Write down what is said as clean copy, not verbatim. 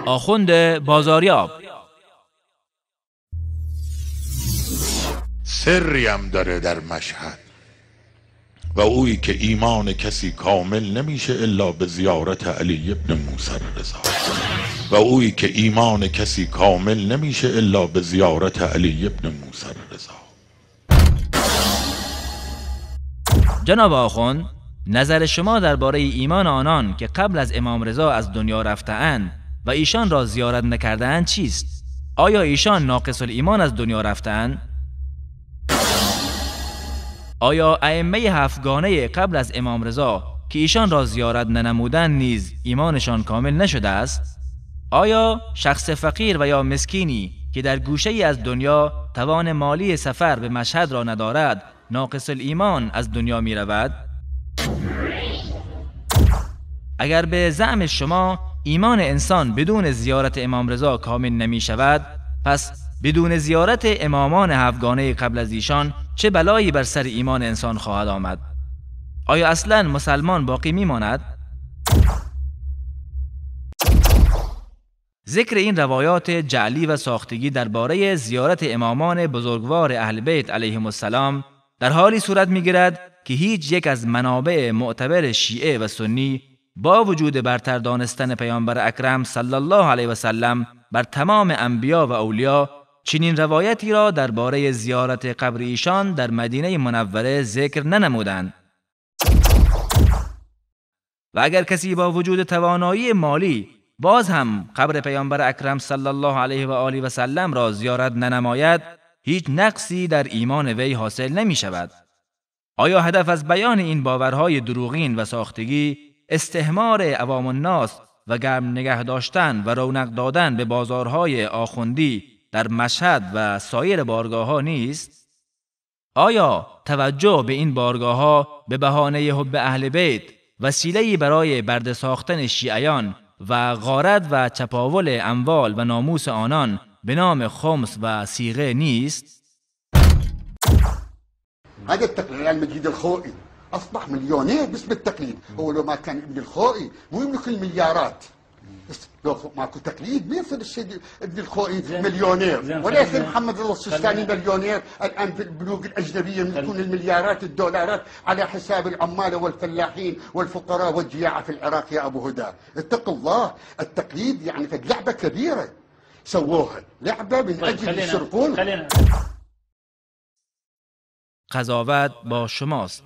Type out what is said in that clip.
آخوند بازاریاب سری هم داره در مشهد و اویی که ایمان کسی کامل نمیشه الا به زیارت علی ابن موسی رضا و اویی که ایمان کسی کامل نمیشه الا به زیارت علی ابن موسی رضا. جناب آخوند، نظر شما درباره ایمان آنان که قبل از امام رضا از دنیا رفته‌اند و ایشان را زیارت نکرده‌اند چیست؟ آیا ایشان ناقص الایمان از دنیا رفته‌اند؟ آیا ائمه هفتگانه قبل از امام رضا که ایشان را زیارت ننمودند نیز ایمانشان کامل نشده است؟ آیا شخص فقیر و یا مسکینی که در گوشه ای از دنیا توان مالی سفر به مشهد را ندارد ناقص الایمان از دنیا می رود؟ اگر به زعم شما ایمان انسان بدون زیارت امام رضا کامل نمی شود، پس بدون زیارت امامان هفتگانه قبل از ایشان چه بلایی بر سر ایمان انسان خواهد آمد؟ آیا اصلاً مسلمان باقی می ماند؟ ذکر این روایات جعلی و ساختگی درباره زیارت امامان بزرگوار اهل بیت علیهم السلام در حالی صورت می‌گیرد که هیچ یک از منابع معتبر شیعه و سنی با وجود برتر دانستن پیامبر اکرم صلی الله علیه و سلم بر تمام انبیا و اولیا چنین روایتی را درباره زیارت قبر ایشان در مدینه منوره ذکر ننمودند. و اگر کسی با وجود توانایی مالی باز هم قبر پیامبر اکرم صلی الله علیه و آله و سلم را زیارت ننماید، هیچ نقصی در ایمان وی حاصل نمی شود. آیا هدف از بیان این باورهای دروغین و ساختگی استحمار عوام الناس و گرم نگه داشتن و رونق دادن به بازارهای آخوندی در مشهد و سایر بارگاه‌ها نیست؟ آیا توجه به این بارگاه‌ها به بهانه حب اهل بیت وسیله‌ای برای برده ساختن شیعیان و غارت و چپاول اموال و ناموس آنان به نام خمس و صیغه نیست؟ هذا التقليد المجيد الخوئي اصبح مليونير باسم التقليد. هو لو ما كان ابن الخوئي مو يملك المليارات، بس لو ماكو تقليد ما يصير الشيء ابن الخوئي مليونير ولا يصير محمد رضا السيستاني مليونير. الان في البنوك الاجنبيه يملكون المليارات الدولارات على حساب العمال والفلاحين والفقراء والجياع في العراق. يا ابو هدى اتق الله، التقليد يعني فد لعبه كبيره سووها، لعبه من اجل يصرفون. قضاوت با شماست.